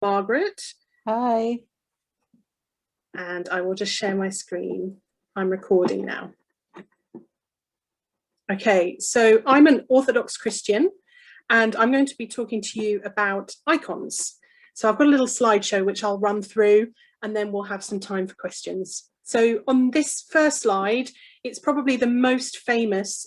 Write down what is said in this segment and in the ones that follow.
Margaret, Hi. and I will just share my screen. I'm recording now. Okay, so I'm an Orthodox Christian, and I'm going to be talking to you about icons. So I've got a little slideshow which I'll run through, and then we'll have some time for questions. So on this first slide, it's probably the most famous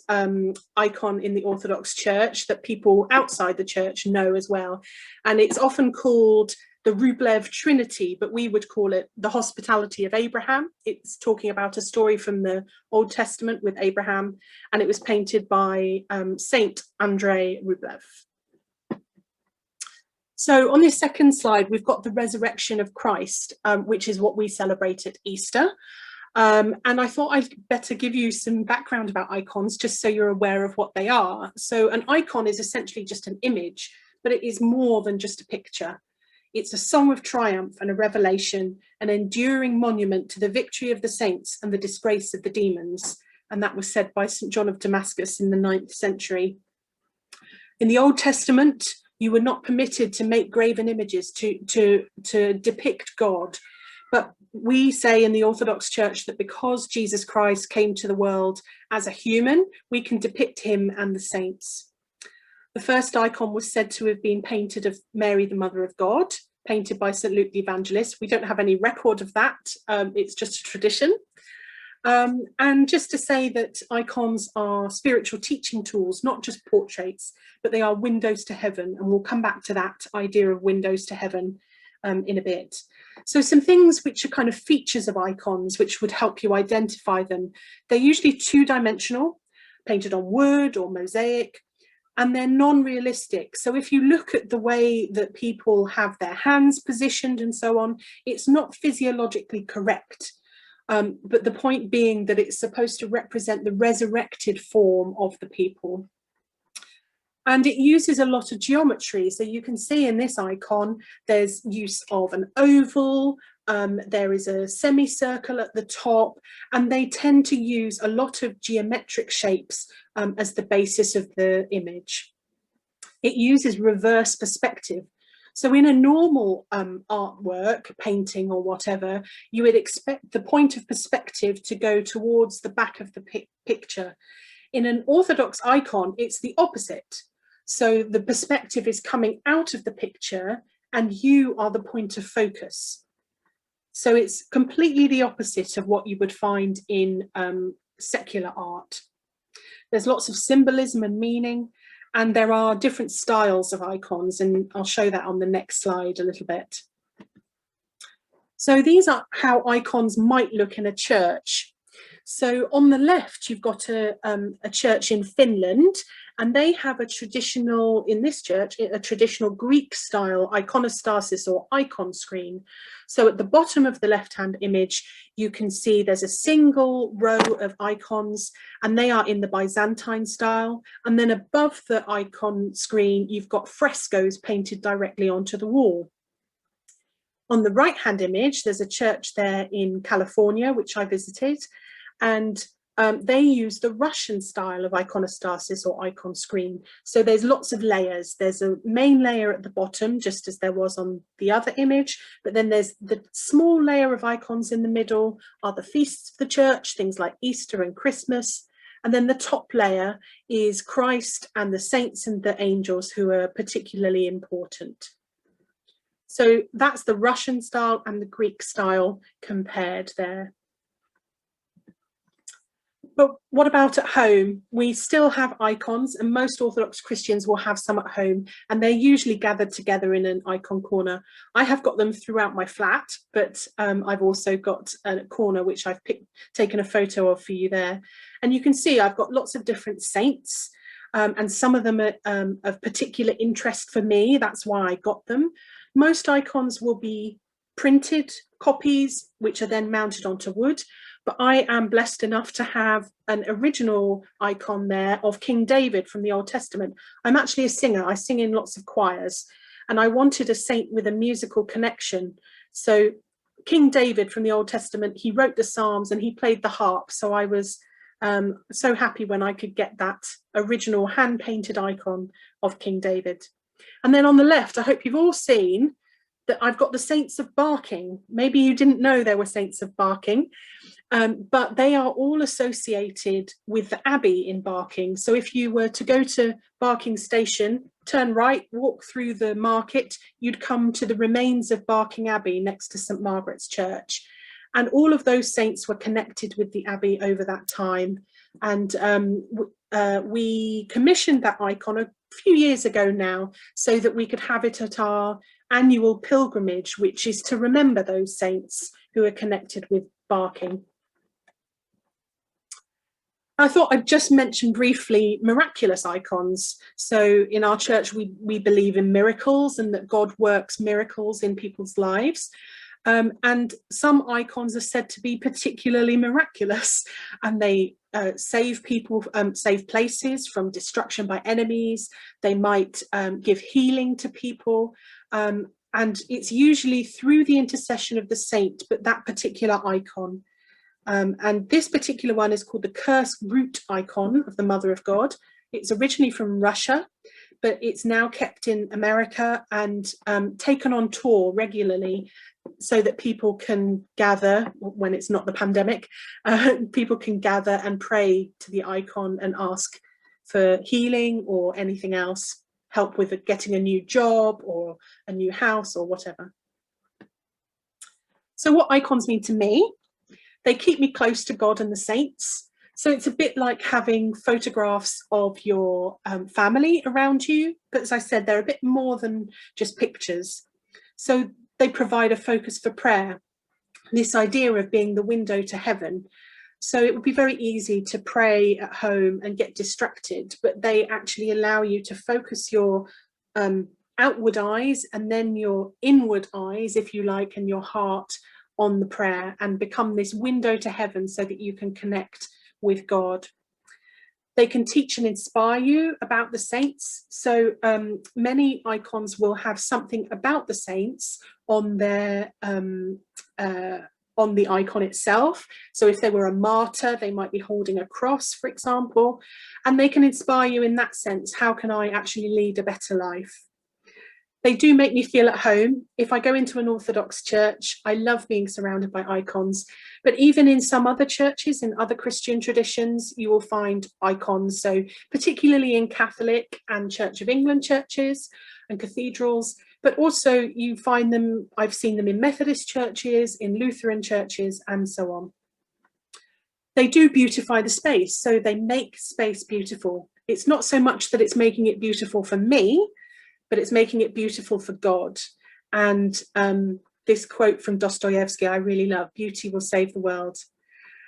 icon in the Orthodox Church that people outside the church know as well. And it's often called the Rublev Trinity, but we would call it the Hospitality of Abraham. It's talking about a story from the Old Testament with Abraham, and it was painted by Saint Andrei Rublev. So on this second slide, we've got the resurrection of Christ, which is what we celebrate at Easter. And I thought I'd better give you some background about icons, just so you're aware of what they are. So an icon is essentially just an image, but it is more than just a picture. It's a song of triumph and a revelation, an enduring monument to the victory of the saints and the disgrace of the demons. And that was said by St. John of Damascus in the 9th century. In the Old Testament, you were not permitted to make graven images to depict God. But we say in the Orthodox Church that because Jesus Christ came to the world as a human, we can depict him and the saints. The first icon was said to have been painted of Mary, the Mother of God, painted by St. Luke the Evangelist. We don't have any record of that. It's just a tradition. And just to say that icons are spiritual teaching tools, not just portraits, but they are windows to heaven. And we'll come back to that idea of windows to heaven in a bit. So some things which are kind of features of icons, which would help you identify them. They're usually two-dimensional, painted on wood or mosaic, and they're non-realistic. So if you look at the way that people have their hands positioned and so on, it's not physiologically correct. But the point being that it's supposed to represent the resurrected form of the people. And it uses a lot of geometry. So you can see in this icon, there's use of an oval, there is a semicircle at the top, and they tend to use a lot of geometric shapes as the basis of the image. It uses reverse perspective. So in a normal artwork, painting or whatever, you would expect the point of perspective to go towards the back of the picture. In an Orthodox icon, it's the opposite. So the perspective is coming out of the picture and you are the point of focus. So it's completely the opposite of what you would find in secular art. There's lots of symbolism and meaning, and there are different styles of icons, and I'll show that on the next slide a little bit. So these are how icons might look in a church. So on the left, you've got a church in Finland, and they have a traditional, in this church, a traditional Greek style iconostasis or icon screen. So at the bottom of the left-hand image, you can see there's a single row of icons, and they are in the Byzantine style. And then above the icon screen, you've got frescoes painted directly onto the wall. On the right-hand image, there's a church there in California, which I visited, and they use the Russian style of iconostasis or icon screen. So there's lots of layers. There's a main layer at the bottom, just as there was on the other image, but then there's the small layer of icons in the middle are the feasts of the church, things like Easter and Christmas. And then the top layer is Christ and the saints and the angels who are particularly important. So that's the Russian style and the Greek style compared there. But what about at home? We still have icons, and most Orthodox Christians will have some at home, and they're usually gathered together in an icon corner. I have got them throughout my flat, but I've also got a corner which I've taken a photo of for you there. And you can see I've got lots of different saints, and some of them are of particular interest for me. That's why I got them. Most icons will be printed copies, which are then mounted onto wood. But I am blessed enough to have an original icon there of King David from the Old Testament. I'm actually a singer. I sing in lots of choirs, and I wanted a saint with a musical connection. So King David from the Old Testament, he wrote the Psalms and he played the harp. So I was so happy when I could get that original hand-painted icon of King David. And then on the left, I hope you've all seen I've got the Saints of Barking. Maybe you didn't know there were Saints of Barking, but they are all associated with the Abbey in Barking. So if you were to go to Barking Station, turn right, walk through the market, you'd come to the remains of Barking Abbey next to St Margaret's Church. And all of those saints were connected with the Abbey over that time. And we commissioned that icon a few years ago now, so that we could have it at our annual pilgrimage, which is to remember those saints who are connected with Barking. I thought I'd just mention briefly miraculous icons. So in our church, we believe in miracles and that God works miracles in people's lives. And some icons are said to be particularly miraculous, and they save people, save places from destruction by enemies. They might give healing to people. And it's usually through the intercession of the saint, but that particular icon. And this particular one is called the Curse Root icon of the Mother of God. It's originally from Russia, but it's now kept in America and taken on tour regularly, so that people can gather, when it's not the pandemic, people can gather and pray to the icon and ask for healing or anything else, help with getting a new job or a new house or whatever. So what icons mean to me? They keep me close to God and the saints. So it's a bit like having photographs of your family around you. But as I said, they're a bit more than just pictures. So they provide a focus for prayer, this idea of being the window to heaven. So it would be very easy to pray at home and get distracted, but they actually allow you to focus your outward eyes and then your inward eyes, if you like, and your heart on the prayer, and become this window to heaven so that you can connect with God. They can teach and inspire you about the saints. So many icons will have something about the saints on their on the icon itself. So if they were a martyr, they might be holding a cross, for example, and they can inspire you in that sense. How can I actually lead a better life? They do make me feel at home. If I go into an Orthodox church, I love being surrounded by icons. But even in some other churches, in other Christian traditions, you will find icons. So particularly in Catholic and Church of England churches and cathedrals, but also you find them, I've seen them in Methodist churches, in Lutheran churches, and so on. They do beautify the space, so they make space beautiful. It's not so much that it's making it beautiful for me, but it's making it beautiful for God. And this quote from Dostoevsky, I really love: beauty will save the world.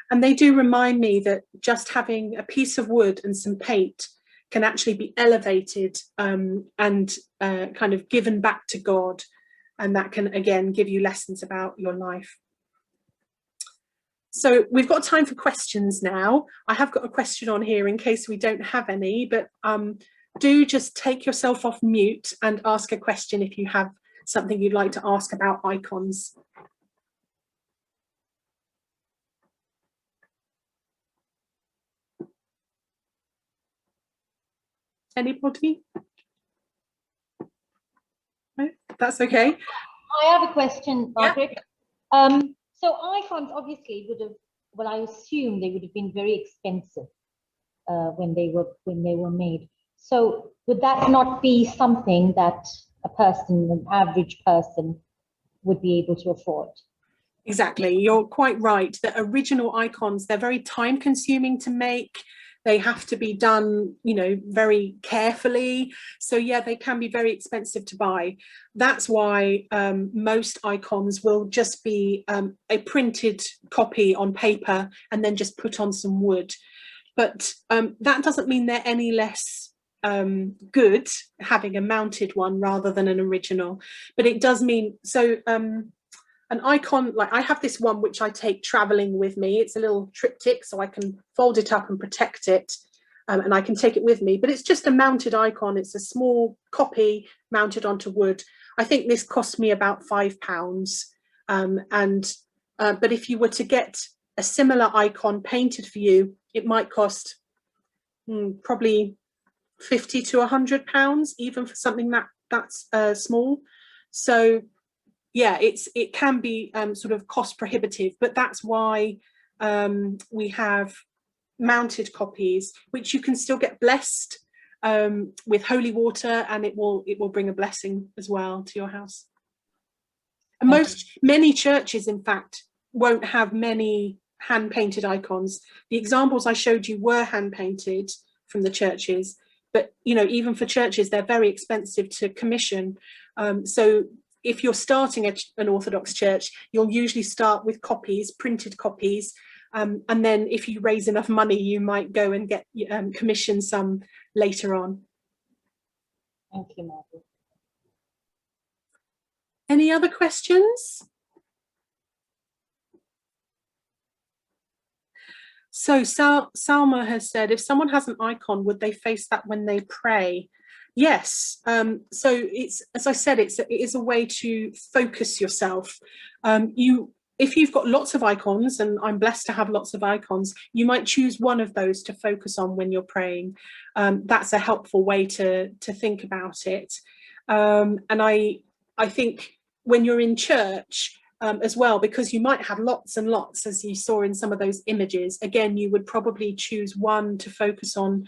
And they do remind me that just having a piece of wood and some paint can actually be elevated and kind of given back to God. And that can, again, give you lessons about your life. So we've got time for questions now. I have got a question on here in case we don't have any, but do just take yourself off mute and ask a question if you have something you'd like to ask about icons. Anybody? No, that's okay. I have a question, Margaret. Yeah. So icons obviously would have, well, I assume they would have been very expensive when they were made. So would that not be something that a person, an average person, would be able to afford? Exactly, you're quite right. The original icons, they're very time consuming to make. They have to be done, you know, very carefully. So yeah, they can be very expensive to buy. That's why most icons will just be a printed copy on paper and then just put on some wood. But that doesn't mean they're any less good having a mounted one rather than an original. But it does mean, so an icon, like I have this one which I take traveling with me. It's a little triptych, so I can fold it up and protect it, and I can take it with me. But it's just a mounted icon. It's a small copy mounted onto wood. I think this cost me about £5. But if you were to get a similar icon painted for you, it might cost probably £50 to £100, even for something that's small. So yeah, it can be sort of cost prohibitive, but that's why we have mounted copies, which you can still get blessed with holy water, and it will bring a blessing as well to your house. And many churches, in fact, won't have many hand-painted icons. The examples I showed you were hand-painted from the churches, but you know, even for churches, they're very expensive to commission. So if you're starting an Orthodox church, you'll usually start with copies, printed copies, and then if you raise enough money, you might go and get commission some later on. Thank you, Margaret. Any other questions? So Salma has said, if someone has an icon, would they face that when they pray? Yes. So it's, as I said, it is a way to focus yourself. If you've got lots of icons, and I'm blessed to have lots of icons, you might choose one of those to focus on when you're praying. That's a helpful way to think about it. And I think when you're in church as well, because you might have lots and lots, as you saw in some of those images, again, you would probably choose one to focus on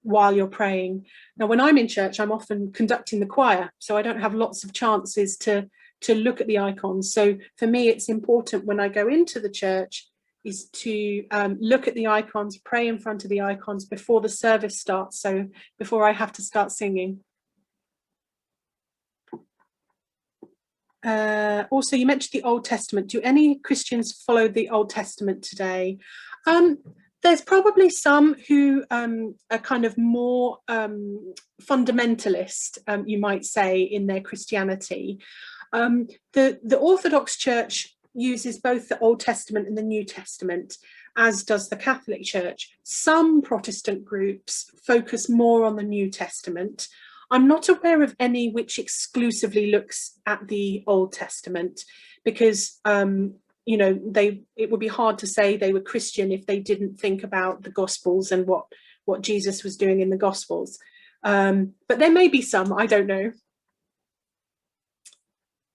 while you're praying. Now, when I'm in church, I'm often conducting the choir, so I don't have lots of chances to look at the icons. So for me, it's important when I go into the church is to look at the icons, pray in front of the icons before the service starts, so before I have to start singing. Also, you mentioned the Old Testament. Do any Christians follow the Old Testament today? There's probably some who are kind of more fundamentalist, you might say, in their Christianity. The Orthodox Church uses both the Old Testament and the New Testament, as does the Catholic Church. Some Protestant groups focus more on the New Testament. I'm not aware of any which exclusively looks at the Old Testament, because you know, it would be hard to say they were Christian if they didn't think about the Gospels and what Jesus was doing in the Gospels. But there may be some, I don't know.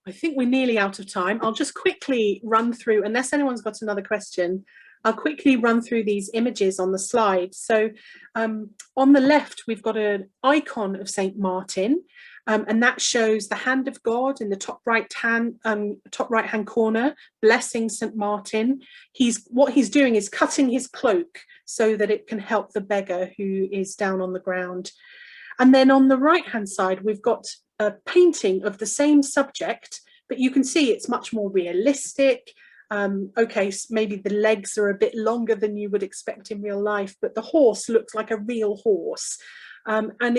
I think we're nearly out of time. I'll just quickly run through, unless anyone's got another question, I'll quickly run through these images on the slide. So on the left, we've got an icon of St. Martin, and that shows the hand of God in the top right hand corner, blessing St. Martin. What he's doing is cutting his cloak so that it can help the beggar who is down on the ground. And then on the right hand side, we've got a painting of the same subject, but you can see it's much more realistic. Okay, so maybe the legs are a bit longer than you would expect in real life, but the horse looks like a real horse. And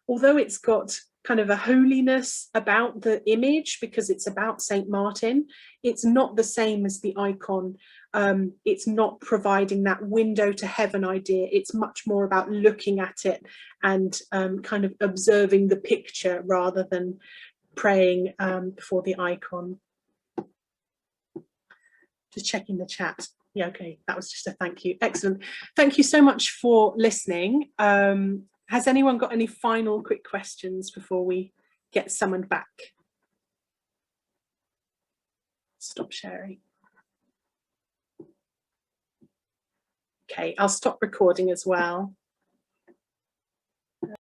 although it's got kind of a holiness about the image because it's about St. Martin, it's not the same as the icon. It's not providing that window to heaven idea. It's much more about looking at it and kind of observing the picture rather than praying before the icon. Just checking the chat. Yeah, okay, that was just a thank you. Excellent. Thank you so much for listening. Has anyone got any final quick questions before we get summoned back? Stop sharing. Okay, I'll stop recording as well.